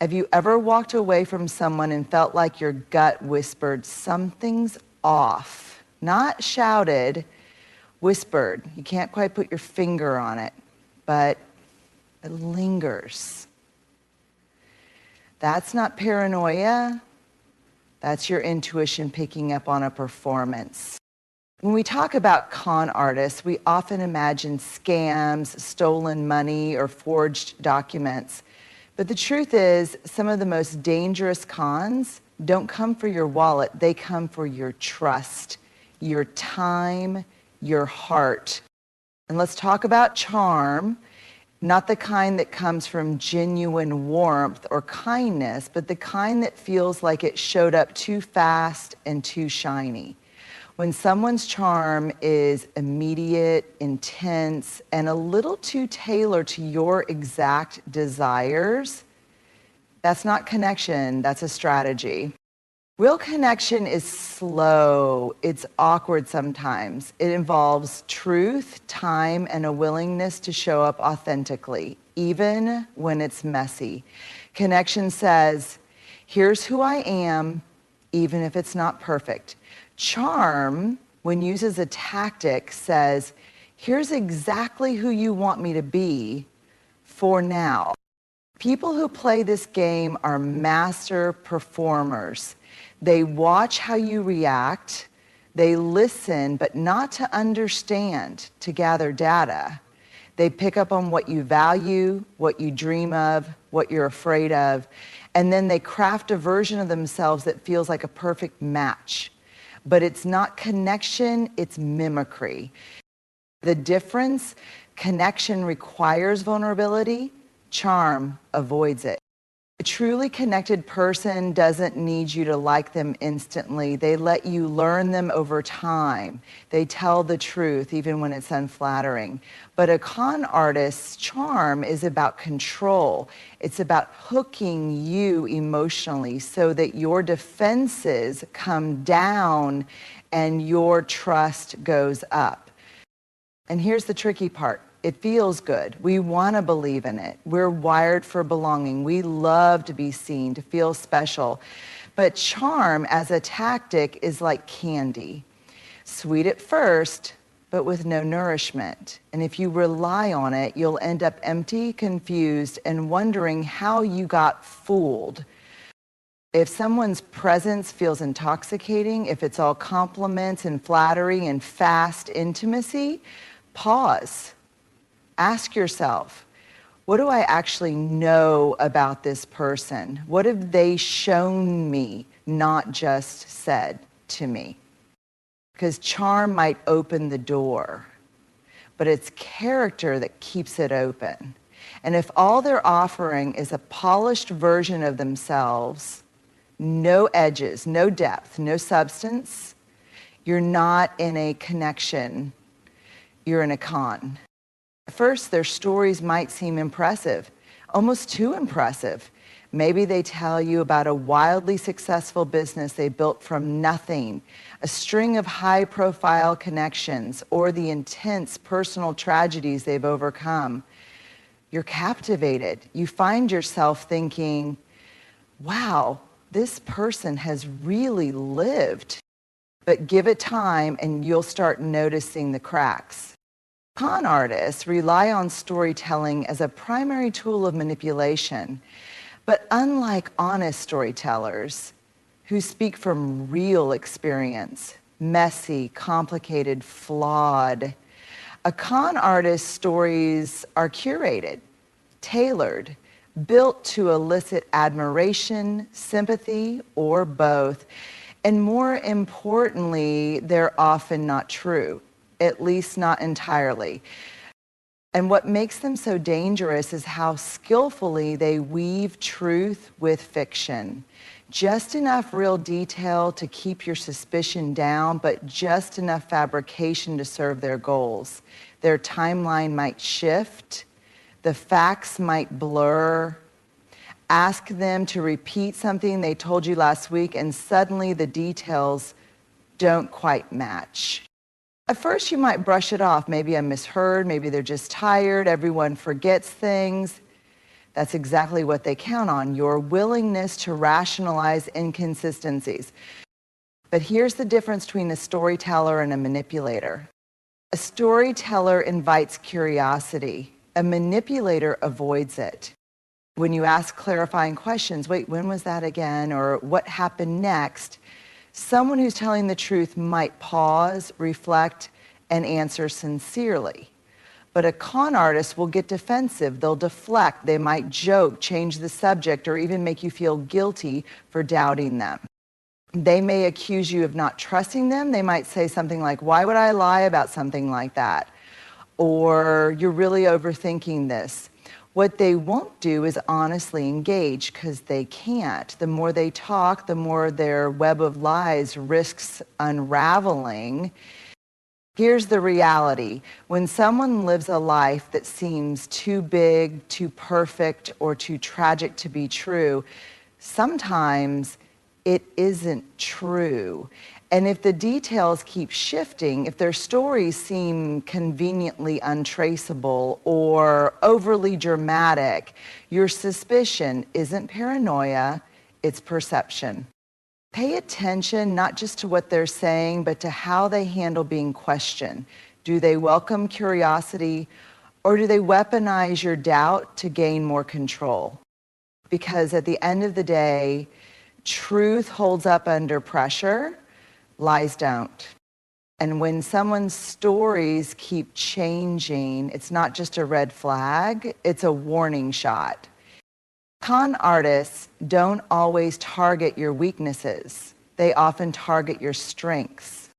Have you ever walked away from someone and felt like your gut whispered, something's off? Not shouted, whispered. You can't quite put your finger on it, but it lingers. That's not paranoia. That's your intuition picking up on a performance. When we talk about con artists, we often imagine scams, stolen money, or forged documents. But the truth is, some of the most dangerous cons don't come for your wallet. They come for your trust, your time, your heart. And let's talk about charm, not the kind that comes from genuine warmth or kindness, but the kind that feels like it showed up too fast and too shiny. When someone's charm is immediate, intense, and a little too tailored to your exact desires, that's not connection, that's a strategy. Real connection is slow, it's awkward sometimes. It involves truth, time, and a willingness to show up authentically, even when it's messy. Connection says, here's who I am, even if it's not perfect. Charm, when used as a tactic, says, here's exactly who you want me to be for now. People who play this game are master performers. They watch how you react, they listen, but not to understand, to gather data. They pick up on what you value, what you dream of, what you're afraid of, and then they craft a version of themselves that feels like a perfect match. But it's not connection, it's mimicry. The difference, connection requires vulnerability, charm avoids it. A truly connected person doesn't need you to like them instantly. They let you learn them over time. They tell the truth, even when it's unflattering. But a con artist's charm is about control. It's about hooking you emotionally so that your defenses come down and your trust goes up. And here's the tricky part. It feels good. We want to believe in it. We're wired for belonging. We love to be seen, to feel special. But charm as a tactic is like candy. Sweet at first, but with no nourishment. And if you rely on it, you'll end up empty, confused, and wondering how you got fooled. If someone's presence feels intoxicating, if it's all compliments and flattery and fast intimacy, pause. Ask yourself, what do I actually know about this person? What have they shown me, not just said to me? Because charm might open the door, but it's character that keeps it open. And if all they're offering is a polished version of themselves, no edges, no depth, no substance, you're not in a connection, you're in a con. At first, their stories might seem impressive, almost too impressive. Maybe they tell you about a wildly successful business they built from nothing, a string of high-profile connections, or the intense personal tragedies they've overcome. You're captivated. You find yourself thinking, wow, this person has really lived. But give it time and you'll start noticing the cracks. Con artists rely on storytelling as a primary tool of manipulation, but unlike honest storytellers who speak from real experience, messy, complicated, flawed, a con artist's stories are curated, tailored, built to elicit admiration, sympathy, or both. And more importantly, they're often not true. At least not entirely. And what makes them so dangerous is how skillfully they weave truth with fiction. Just enough real detail to keep your suspicion down, but just enough fabrication to serve their goals. Their timeline might shift, the facts might blur. Ask them to repeat something they told you last week, and suddenly the details don't quite match. At first, you might brush it off. Maybe I misheard, maybe they're just tired, everyone forgets things. That's exactly what they count on, your willingness to rationalize inconsistencies. But here's the difference between a storyteller and a manipulator. A storyteller invites curiosity. A manipulator avoids it. When you ask clarifying questions, wait, when was that again? Or what happened next? Someone who's telling the truth might pause, reflect, and answer sincerely. But a con artist will get defensive. They'll deflect. They might joke, change the subject, or even make you feel guilty for doubting them. They may accuse you of not trusting them. They might say something like, why would I lie about something like that? Or you're really overthinking this. What they won't do is honestly engage, because they can't. The more they talk, the more their web of lies risks unraveling. Here's the reality. When someone lives a life that seems too big, too perfect, or too tragic to be true, sometimes it isn't true. And if the details keep shifting, if their stories seem conveniently untraceable or overly dramatic, your suspicion isn't paranoia, it's perception. Pay attention not just to what they're saying, but to how they handle being questioned. Do they welcome curiosity, or do they weaponize your doubt to gain more control? Because at the end of the day, truth holds up under pressure, lies don't. And when someone's stories keep changing, it's not just a red flag, it's a warning shot. Con artists don't always target your weaknesses. They often target your strengths.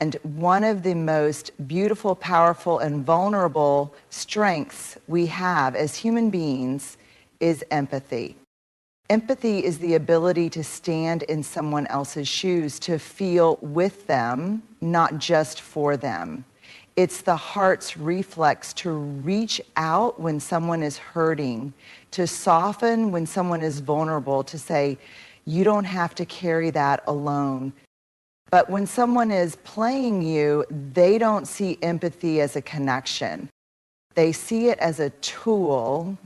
And one of the most beautiful, powerful, and vulnerable strengths we have as human beings is empathy. Empathy is the ability to stand in someone else's shoes, to feel with them, not just for them. It's the heart's reflex to reach out when someone is hurting, to soften when someone is vulnerable, to say, you don't have to carry that alone. But when someone is playing you, they don't see empathy as a connection. They see it as a tool.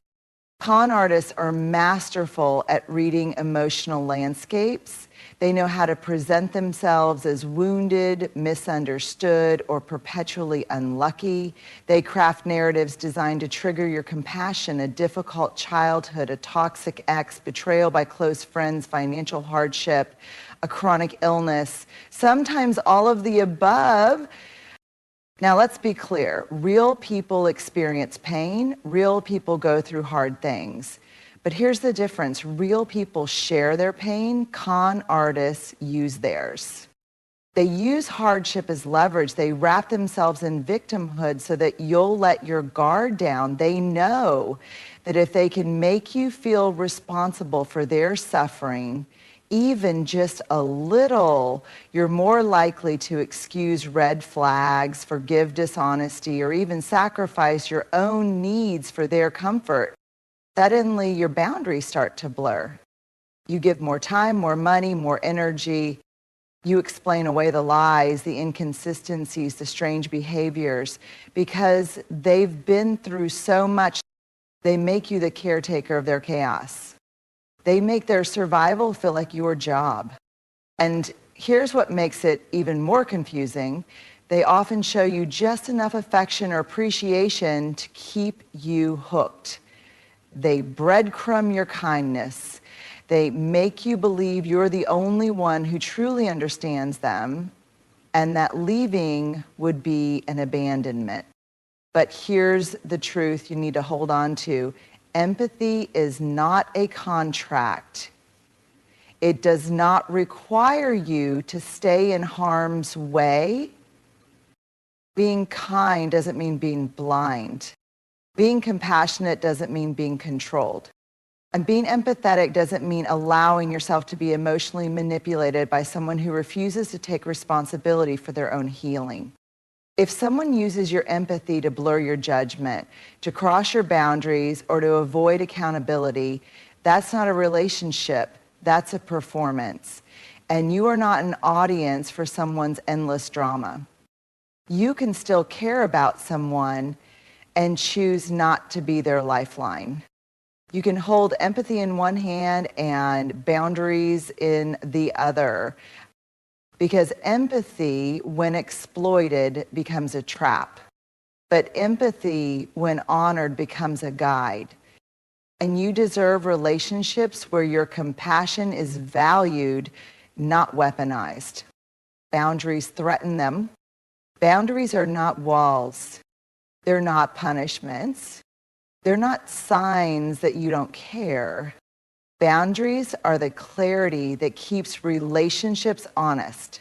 Con artists are masterful at reading emotional landscapes. They know how to present themselves as wounded, misunderstood, or perpetually unlucky. They craft narratives designed to trigger your compassion, a difficult childhood, a toxic ex, betrayal by close friends, financial hardship, a chronic illness, sometimes all of the above. Now, let's be clear. Real people experience pain. Real people go through hard things. But here's the difference. Real people share their pain. Con artists use theirs. They use hardship as leverage. They wrap themselves in victimhood so that you'll let your guard down. They know that if they can make you feel responsible for their suffering, even just a little, you're more likely to excuse red flags, forgive dishonesty, or even sacrifice your own needs for their comfort. Suddenly, your boundaries start to blur. You give more time, more money, more energy. You explain away the lies, the inconsistencies, the strange behaviors, because they've been through so much. They make you the caretaker of their chaos. They make their survival feel like your job. And here's what makes it even more confusing. They often show you just enough affection or appreciation to keep you hooked. They breadcrumb your kindness. They make you believe you're the only one who truly understands them, and that leaving would be an abandonment. But here's the truth you need to hold on to. Empathy is not a contract. It does not require you to stay in harm's way. Being kind doesn't mean being blind. Being compassionate doesn't mean being controlled. And being empathetic doesn't mean allowing yourself to be emotionally manipulated by someone who refuses to take responsibility for their own healing. If someone uses your empathy to blur your judgment, to cross your boundaries, or to avoid accountability, that's not a relationship, that's a performance. And you are not an audience for someone's endless drama. You can still care about someone and choose not to be their lifeline. You can hold empathy in one hand and boundaries in the other, because empathy, when exploited, becomes a trap. But empathy, when honored, becomes a guide. And you deserve relationships where your compassion is valued, not weaponized. Boundaries threaten them. Boundaries are not walls. They're not punishments. They're not signs that you don't care. Boundaries are the clarity that keeps relationships honest.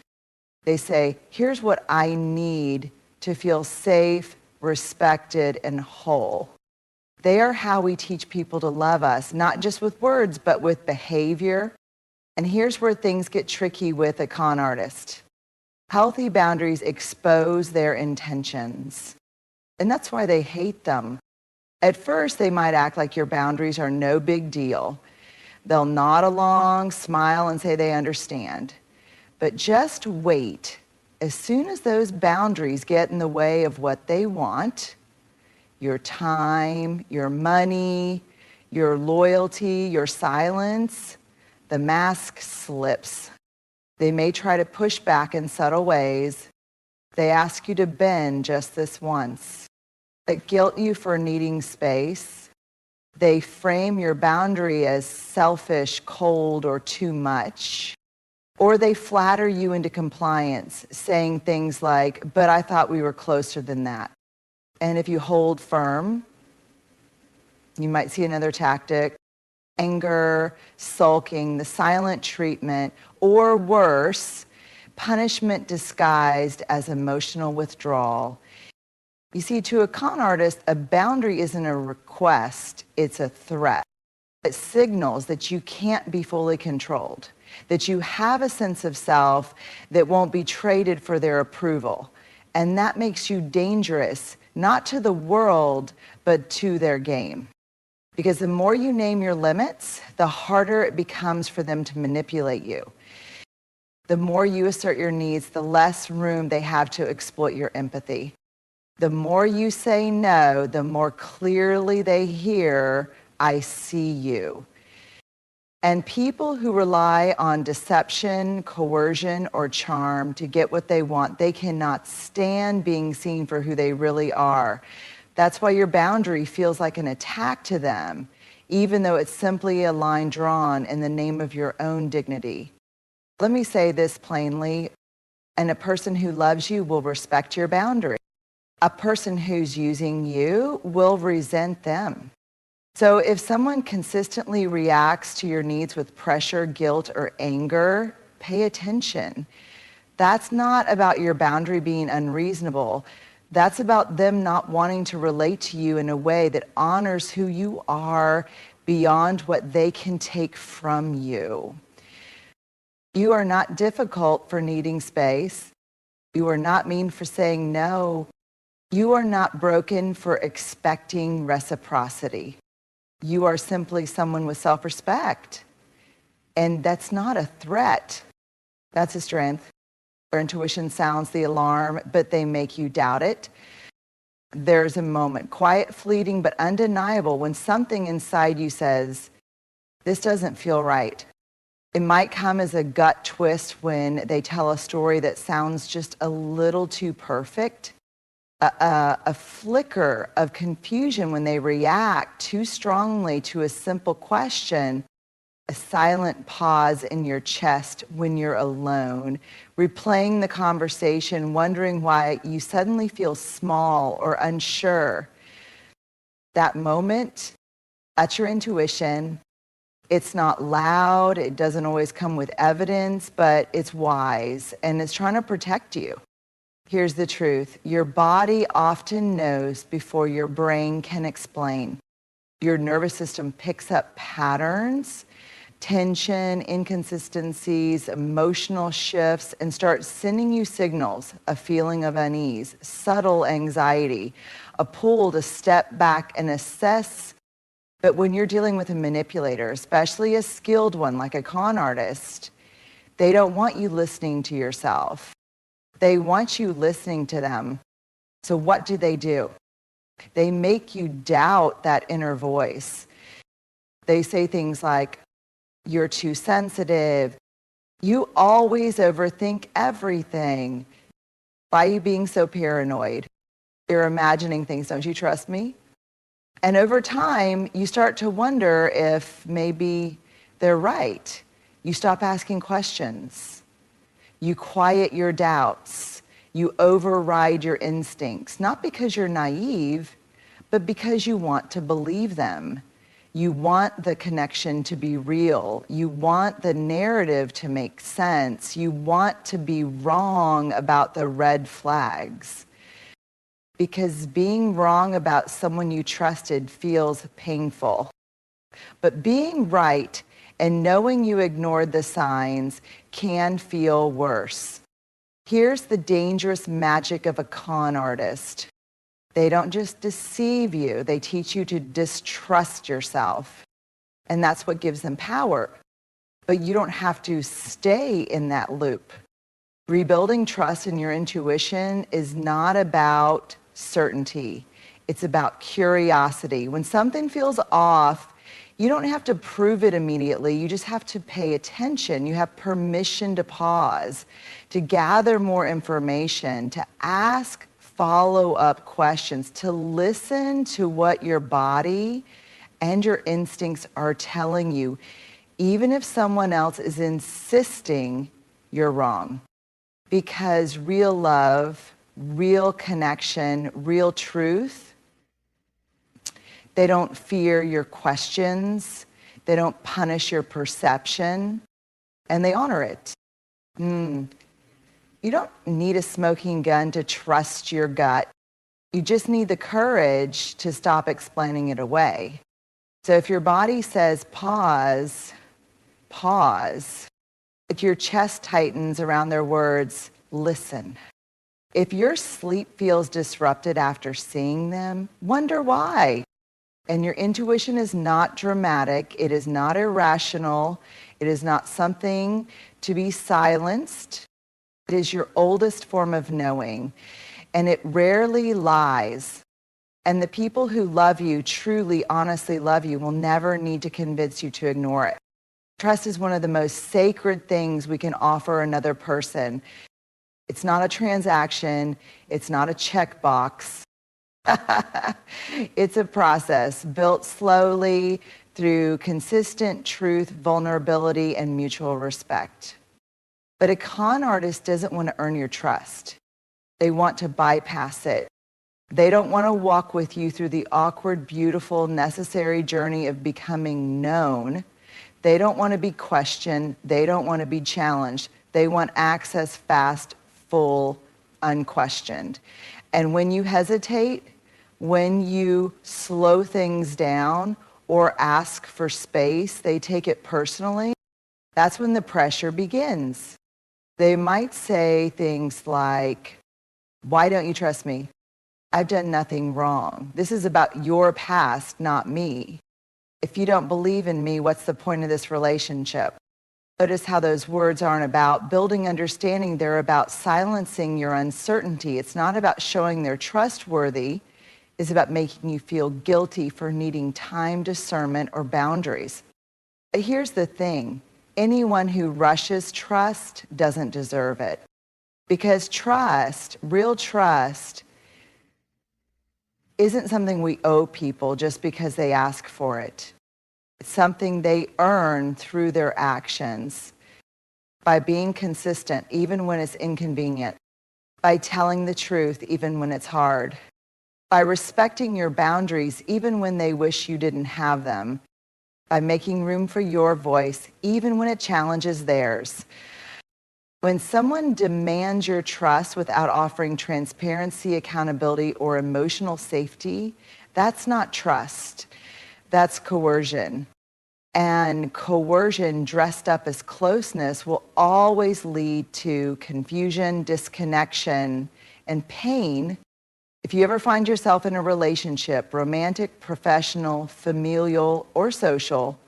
They say, here's what I need to feel safe, respected, and whole. They are how we teach people to love us, not just with words, but with behavior. And here's where things get tricky with a con artist. Healthy boundaries expose their intentions, and that's why they hate them. At first, they might act like your boundaries are no big deal. They'll nod along, smile, and say they understand. But just wait. As soon as those boundaries get in the way of what they want, your time, your money, your loyalty, your silence, the mask slips. They may try to push back in subtle ways. They ask you to bend just this once. They guilt you for needing space. They frame your boundary as selfish, cold, or too much. Or they flatter you into compliance, saying things like, but I thought we were closer than that. And if you hold firm, you might see another tactic: anger, sulking, the silent treatment, or worse, punishment disguised as emotional withdrawal. You see, to a con artist, a boundary isn't a request, it's a threat. It signals that you can't be fully controlled, that you have a sense of self that won't be traded for their approval. And that makes you dangerous, not to the world, but to their game. Because the more you name your limits, the harder it becomes for them to manipulate you. The more you assert your needs, the less room they have to exploit your empathy. The more you say no, the more clearly they hear, I see you. And people who rely on deception, coercion, or charm to get what they want, they cannot stand being seen for who they really are. That's why your boundary feels like an attack to them, even though it's simply a line drawn in the name of your own dignity. Let me say this plainly, and a person who loves you will respect your boundary. A person who's using you will resent them. So if someone consistently reacts to your needs with pressure, guilt, or anger, pay attention. That's not about your boundary being unreasonable. That's about them not wanting to relate to you in a way that honors who you are beyond what they can take from you. You are not difficult for needing space. You are not mean for saying no. You are not broken for expecting reciprocity. You are simply someone with self-respect. And that's not a threat. That's a strength. Your intuition sounds the alarm, but they make you doubt it. There's a moment, quiet, fleeting, but undeniable, when something inside you says, this doesn't feel right. It might come as a gut twist when they tell a story that sounds just a little too perfect. A flicker of confusion when they react too strongly to a simple question, a silent pause in your chest when you're alone, replaying the conversation, wondering why you suddenly feel small or unsure. That moment, that's your intuition. It's not loud, it doesn't always come with evidence, but it's wise, and it's trying to protect you. Here's the truth. Your body often knows before your brain can explain. Your nervous system picks up patterns, tension, inconsistencies, emotional shifts, and starts sending you signals, a feeling of unease, subtle anxiety, a pull to step back and assess. But when you're dealing with a manipulator, especially a skilled one like a con artist, they don't want you listening to yourself. They want you listening to them. So what do? They make you doubt that inner voice. They say things like, you're too sensitive. You always overthink everything. Why are you being so paranoid? You're imagining things. Don't you trust me? And over time, you start to wonder if maybe they're right. You stop asking questions. You quiet your doubts. You override your instincts, not because you're naive, but because you want to believe them. You want the connection to be real. You want the narrative to make sense. You want to be wrong about the red flags. Because being wrong about someone you trusted feels painful. But being right and knowing you ignored the signs can feel worse. Here's the dangerous magic of a con artist. They don't just deceive you, they teach you to distrust yourself. And that's what gives them power. But you don't have to stay in that loop. Rebuilding trust in your intuition is not about certainty. It's about curiosity. When something feels off, you don't have to prove it immediately. You just have to pay attention. You have permission to pause, to gather more information, to ask follow-up questions, to listen to what your body and your instincts are telling you, even if someone else is insisting you're wrong. Because real love, real connection, real truth, they don't fear your questions, they don't punish your perception, and they honor it. You don't need a smoking gun to trust your gut. You just need the courage to stop explaining it away. So if your body says pause, pause. If your chest tightens around their words, listen. If your sleep feels disrupted after seeing them, wonder why. And your intuition is not dramatic. It is not irrational. It is not something to be silenced. It is your oldest form of knowing, and it rarely lies. And the people who love you, truly, honestly love you, will never need to convince you to ignore it. Trust is one of the most sacred things we can offer another person. It's not a transaction. It's not a checkbox. It's a process built slowly through consistent truth, vulnerability, and mutual respect. But a con artist doesn't want to earn your trust. They want to bypass it. They don't want to walk with you through the awkward, beautiful, necessary journey of becoming known. They don't want to be questioned. They don't want to be challenged. They want access fast, full, unquestioned. And when you hesitate, when you slow things down or ask for space, they take it personally. That's when the pressure begins. They might say things like, why don't you trust me? I've done nothing wrong. This is about your past, not me. If you don't believe in me, what's the point of this relationship? Notice how those words aren't about building understanding. They're about silencing your uncertainty. It's not about showing they're trustworthy. It's about making you feel guilty for needing time, discernment, or boundaries. But here's the thing. Anyone who rushes trust doesn't deserve it. Because trust, real trust, isn't something we owe people just because they ask for it. It's something they earn through their actions, by being consistent even when it's inconvenient, by telling the truth even when it's hard, by respecting your boundaries even when they wish you didn't have them, by making room for your voice even when it challenges theirs. When someone demands your trust without offering transparency, accountability, or emotional safety, that's not trust. That's coercion. And coercion dressed up as closeness will always lead to confusion, disconnection, and pain. If you ever find yourself in a relationship, romantic, professional, familial, or social,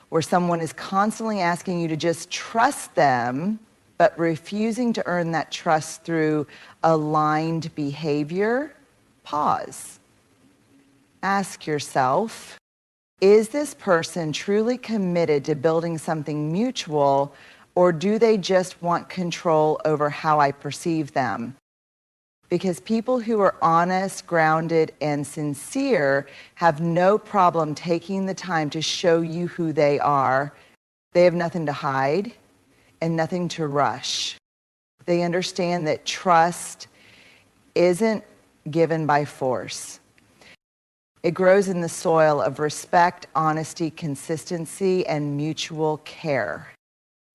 where someone is constantly asking you to just trust them, but refusing to earn that trust through aligned behavior, pause. Ask yourself, Is this person truly committed to building something mutual, or do they just want control over how I perceive them? Because people who are honest, grounded, and sincere have no problem taking the time to show you who they are. They have nothing to hide and nothing to rush. They understand that trust isn't given by force. It grows in the soil of respect, honesty, consistency, and mutual care.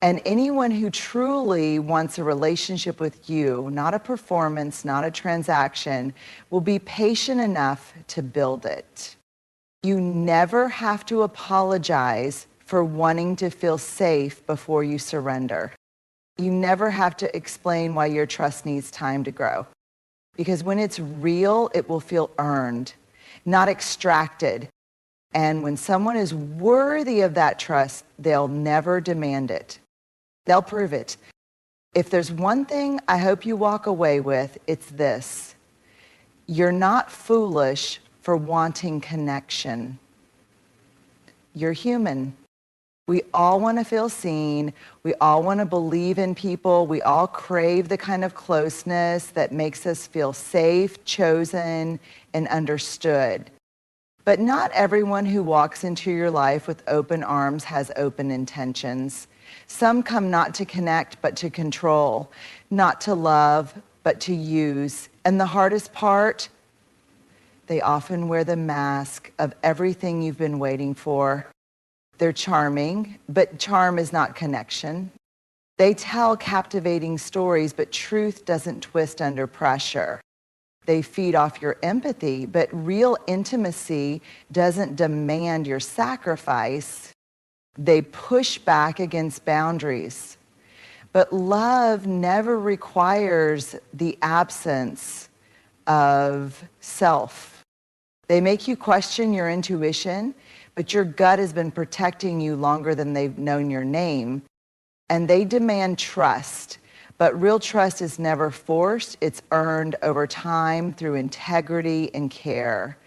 And anyone who truly wants a relationship with you, not a performance, not a transaction, will be patient enough to build it. You never have to apologize for wanting to feel safe before you surrender. You never have to explain why your trust needs time to grow. Because when it's real, it will feel earned, not extracted. And when someone is worthy of that trust, they'll never demand it. They'll prove it. If there's one thing I hope you walk away with, it's this. You're not foolish for wanting connection. You're human. We all want to feel seen. We all want to believe in people. We all crave the kind of closeness that makes us feel safe, chosen, and understood. But not everyone who walks into your life with open arms has open intentions. Some come not to connect, but to control, not to love, but to use. And the hardest part, they often wear the mask of everything you've been waiting for. They're charming, but charm is not connection. They tell captivating stories, but truth doesn't twist under pressure. They feed off your empathy, but real intimacy doesn't demand your sacrifice. They push back against boundaries. But love never requires the absence of self. They make you question your intuition, but your gut has been protecting you longer than they've known your name. And they demand trust. But real trust is never forced. It's earned over time through integrity and care.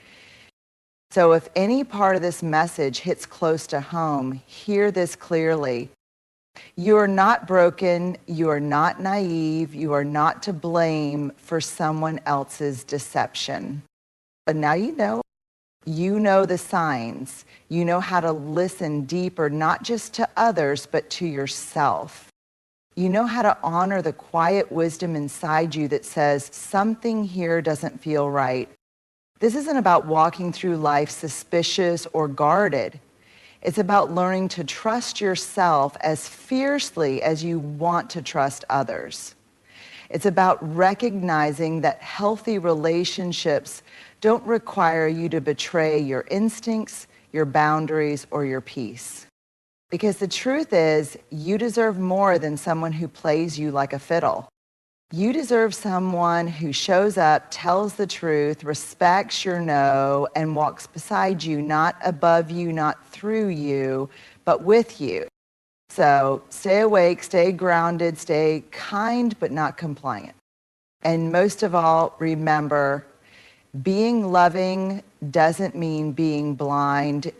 So if any part of this message hits close to home, hear this clearly. You are not broken. You are not naive. You are not to blame for someone else's deception. But now you know. You know the signs. You know how to listen deeper, not just to others, but to yourself. You know how to honor the quiet wisdom inside you that says, something here doesn't feel right. This isn't about walking through life suspicious or guarded. It's about learning to trust yourself as fiercely as you want to trust others. It's about recognizing that healthy relationships don't require you to betray your instincts, your boundaries, or your peace. Because the truth is, you deserve more than someone who plays you like a fiddle. You deserve someone who shows up, tells the truth, respects your no, and walks beside you, not above you, not through you, but with you. So stay awake, stay grounded, stay kind, but not compliant. And most of all, remember, being loving doesn't mean being blind.